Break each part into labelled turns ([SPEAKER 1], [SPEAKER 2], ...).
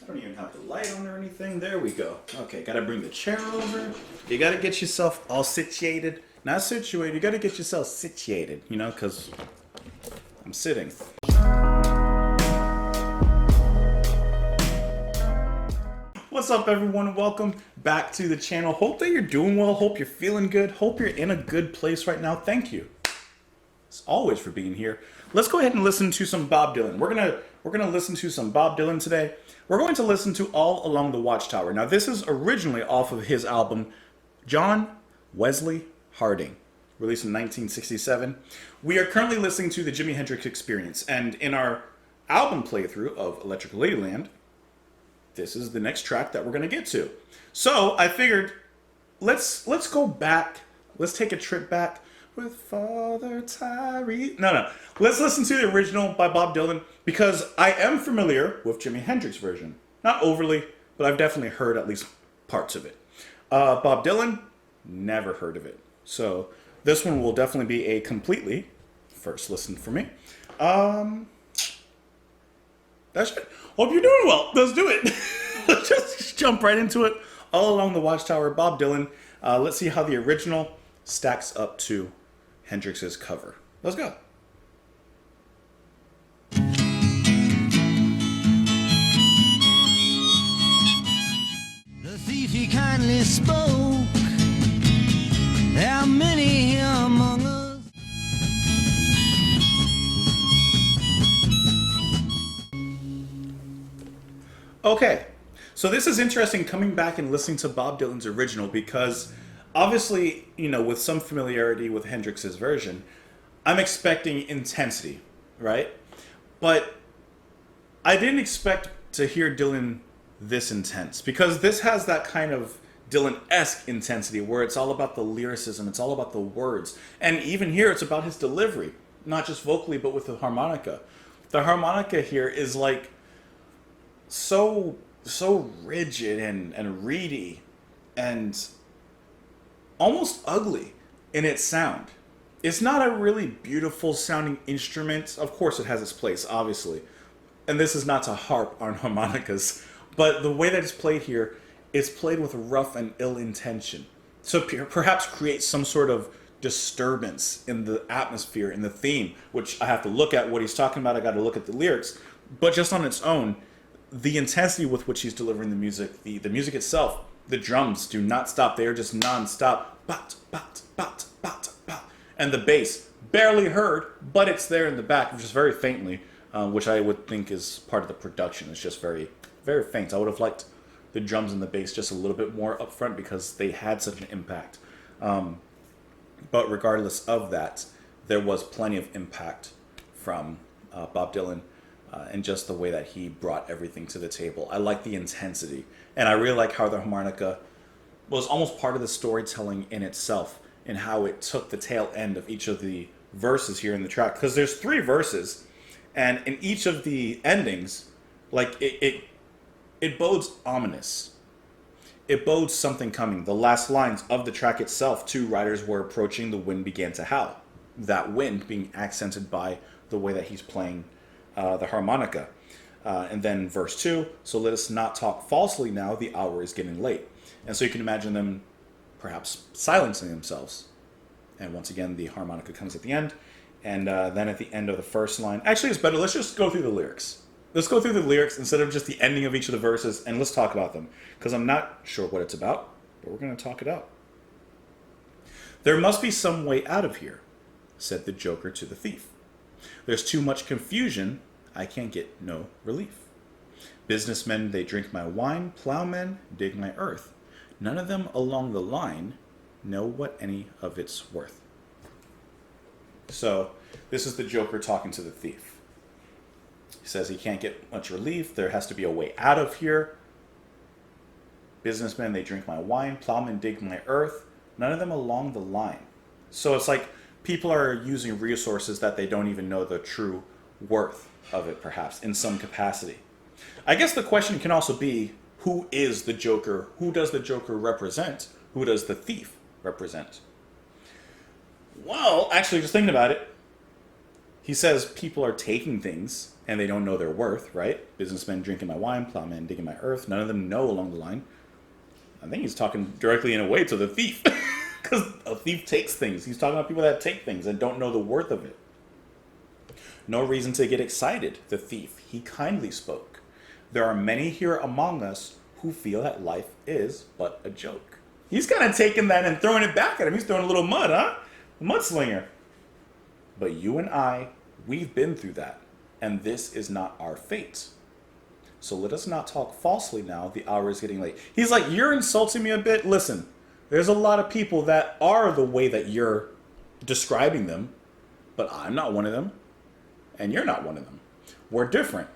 [SPEAKER 1] I don't even have the light on or anything. There we go. Okay, gotta bring the chair over. You gotta get yourself all situated. Not situated, you gotta get yourself situated, you know, because I'm sitting. What's up, everyone? Welcome back to the channel. Hope that you're doing well. Hope you're feeling good. Hope you're in a good place right now. Thank you, as always, for being here. Let's go ahead and listen to some Bob Dylan. We're gonna listen to some Bob Dylan today. We're going to listen to All Along the Watchtower. Now, this is originally off of his album, John Wesley Harding, released in 1967. We are currently listening to the Jimi Hendrix Experience, and in our album playthrough of Electric Ladyland, this is the next track that we're going to get to. So I figured, let's go back. Let's take a trip back with Father Tyree. No. Let's listen to the original by Bob Dylan, because I am familiar with Jimi Hendrix version. Not overly, but I've definitely heard at least parts of it. Bob Dylan, never heard of it. So this one will definitely be a completely first listen for me. That's it. Hope you're doing well. Let's do it. Let's just jump right into it. All Along the Watchtower, Bob Dylan. Let's see how the original stacks up to Hendrix's cover. Let's go.
[SPEAKER 2] The thief he kindly spoke. How many here among us?
[SPEAKER 1] Okay, so this is interesting coming back and listening to Bob Dylan's original, because obviously, you know, with some familiarity with Hendrix's version, I'm expecting intensity, right? But I didn't expect to hear Dylan this intense, because this has that kind of Dylan-esque intensity where it's all about the lyricism, it's all about the words. And even here, it's about his delivery, not just vocally, but with the harmonica. The harmonica here is like so rigid and reedy and almost ugly in its sound. It's not a really beautiful sounding instrument. Of course it has its place, obviously. And this is not to harp on harmonicas, but the way that it's played here, it's played with rough and ill intention. So perhaps create some sort of disturbance in the atmosphere, in the theme, which I have to look at what he's talking about. I got to look at the lyrics. But just on its own, the intensity with which he's delivering the music, the music itself, the drums do not stop. They are just non-stop. Bat, bat, bat, bat, bat. And the bass, barely heard, but it's there in the back, just very faintly, which I would think is part of the production. It's just very, very faint. I would have liked the drums and the bass just a little bit more up front, because they had such an impact. But regardless of that, there was plenty of impact from Bob Dylan. And just the way that he brought everything to the table. I like the intensity. And I really like how the harmonica was almost part of the storytelling in itself, and how it took the tail end of each of the verses here in the track. Because there's 3 verses, and in each of the endings, like it bodes ominous. It bodes something coming. The last lines of the track itself, 2 riders were approaching, the wind began to howl. That wind being accented by the way that he's playing the harmonica. And then verse 2, so let us not talk falsely now, the hour is getting late. And so you can imagine them perhaps silencing themselves. And once again, the harmonica comes at the end. And then at the end of the first line, actually it's better, let's just go through the lyrics. Let's go through the lyrics instead of just the ending of each of the verses, and let's talk about them. Because I'm not sure what it's about, but we're going to talk it out. There must be some way out of here, said the joker to the thief. There's too much confusion, I can't get no relief. Businessmen, they drink my wine, plowmen dig my earth. None of them along the line know what any of it's worth. So, this is the joker talking to the thief. He says he can't get much relief, there has to be a way out of here. Businessmen, they drink my wine, plowmen dig my earth. None of them along the line. So it's like people are using resources that they don't even know the true worth of it, perhaps, in some capacity. I guess the question can also be, who is the Joker? Who does the Joker represent? Who does the thief represent? Well, actually, just thinking about it, He says people are taking things and they don't know their worth, right? Businessmen drinking my wine, plowmen digging my earth. None of them know along the line. I think he's talking directly in a way to the thief. Because a thief takes things. He's talking about people that take things and don't know the worth of it. No reason to get excited, the thief. He kindly spoke. There are many here among us who feel that life is but a joke. He's kind of taking that and throwing it back at him. He's throwing a little mud, huh? Mudslinger. But you and I, we've been through that. And this is not our fate. So let us not talk falsely now. The hour is getting late. He's like, you're insulting me a bit. Listen, there's a lot of people that are the way that you're describing them. But I'm not one of them. And you're not one of them. We're different.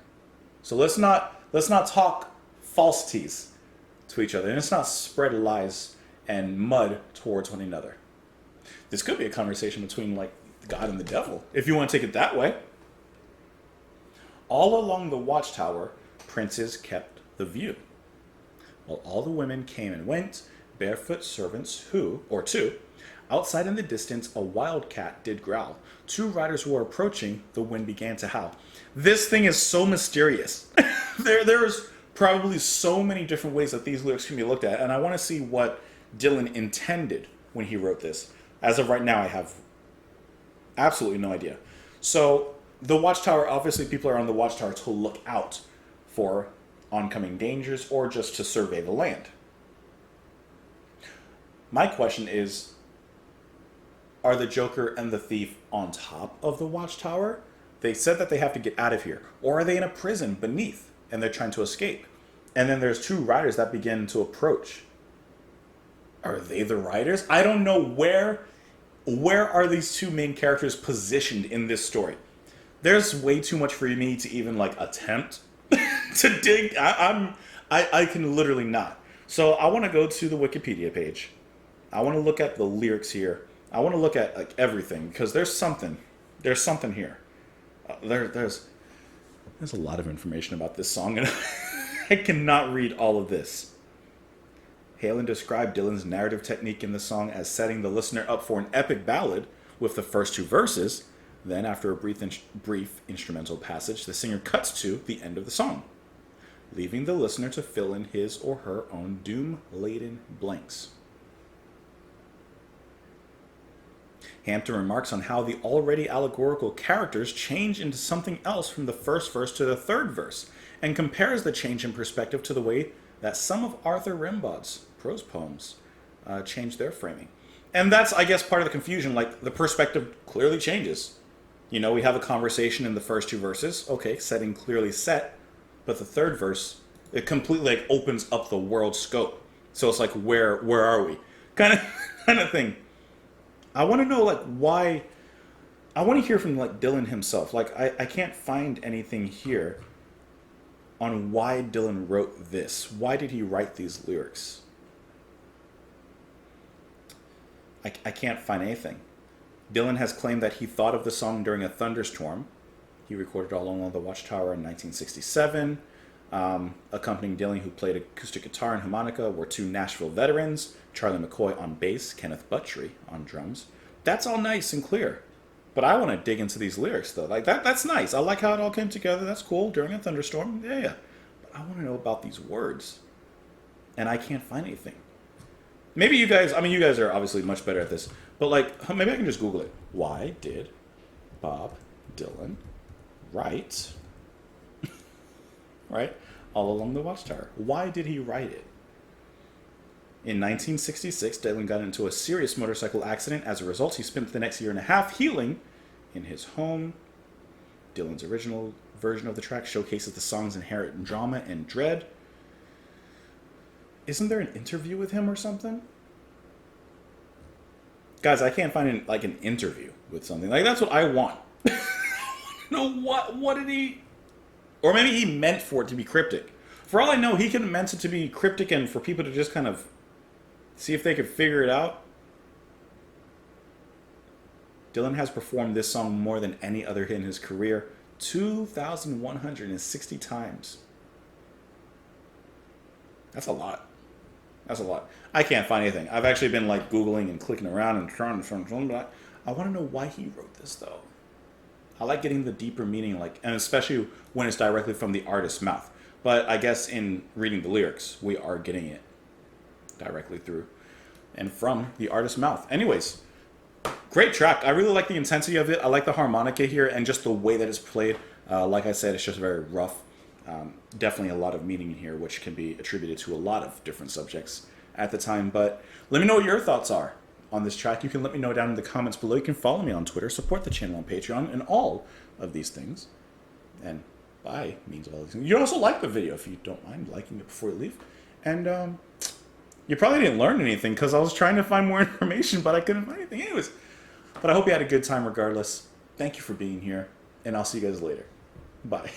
[SPEAKER 1] So let's not talk falsities to each other. And let's not spread lies and mud towards one another. This could be a conversation between like God and the devil, if you want to take it that way. All along the Watchtower, princes kept the view, while all the women came and went, barefoot servants who, or two, outside in the distance a wild cat did growl. Two riders were approaching, the wind began to howl. This thing is so mysterious. There's probably so many different ways that these lyrics can be looked at, and I want to see what Dylan intended when he wrote this. As of right now, I have absolutely no idea. So, the Watchtower, obviously people are on the Watchtower to look out for oncoming dangers or just to survey the land. My question is, are the Joker and the thief on top of the Watchtower? They said that they have to get out of here. Or are they in a prison beneath and they're trying to escape? And then there's two riders that begin to approach. Are they the riders? I don't know where are these two main characters positioned in this story. There's way too much for me to even like attempt to dig. I can literally not. So I want to go to the Wikipedia page. I want to look at the lyrics here. I want to look at like everything because there's something here. There's a lot of information about this song and I cannot read all of this. Halen described Dylan's narrative technique in the song as setting the listener up for an epic ballad with the first two verses. Then, after a brief instrumental passage, the singer cuts to the end of the song, leaving the listener to fill in his or her own doom-laden blanks. Hampton remarks on how the already allegorical characters change into something else from the first verse to the third verse, and compares the change in perspective to the way that some of Arthur Rimbaud's prose poems change their framing. And that's, I guess, part of the confusion. Like, the perspective clearly changes. You know, we have a conversation in the first two verses. Okay, setting clearly set. But the third verse, it completely like opens up the world scope. So it's like, where are we? Kind of thing. I want to know, like, why... I want to hear from, like, Dylan himself. Like, I can't find anything here on why Dylan wrote this. Why did he write these lyrics? I can't find anything. Dylan has claimed that he thought of the song during a thunderstorm. He recorded All Along the Watchtower in 1967. Accompanying Dylan, who played acoustic guitar and harmonica, were two Nashville veterans, Charlie McCoy on bass, Kenneth Buttrey on drums. That's all nice and clear. But I want to dig into these lyrics, though. Like, that's nice. I like how it all came together. That's cool. During a thunderstorm. Yeah. But I want to know about these words. And I can't find anything. Maybe you guys are obviously much better at this. But, like, maybe I can just Google it. Why did Bob Dylan write... right? All Along the Watchtower. Why did he write it? In 1966, Dylan got into a serious motorcycle accident. As a result, he spent the next year and a half healing in his home. Dylan's original version of the track showcases the song's inherent drama and dread. Isn't there an interview with him or something? Guys, I can't find an interview with something. Like, that's what I want. I want to know what did he... Or maybe he meant for it to be cryptic. For all I know, he could have meant it to be cryptic and for people to just kind of see if they could figure it out. Dylan has performed this song more than any other hit in his career, 2,160 times. That's a lot. That's a lot. I can't find anything. I've actually been like Googling and clicking around and trying to find something, but I want to know why he wrote this, though. I like getting the deeper meaning, like, and especially when it's directly from the artist's mouth. But I guess in reading the lyrics, we are getting it directly through and from the artist's mouth. Anyways, great track. I really like the intensity of it. I like the harmonica here and just the way that it's played. Like I said, it's just very rough. Definitely a lot of meaning in here, which can be attributed to a lot of different subjects at the time. But let me know what your thoughts are on this track. You can let me know down in the comments below. You can follow me on Twitter, support the channel on Patreon, and all of these things. And bye means all these things. You can also like the video if you don't mind liking it before you leave. And you probably didn't learn anything because I was trying to find more information, but I couldn't find anything. Anyways, but I hope you had a good time regardless. Thank you for being here, and I'll see you guys later. Bye.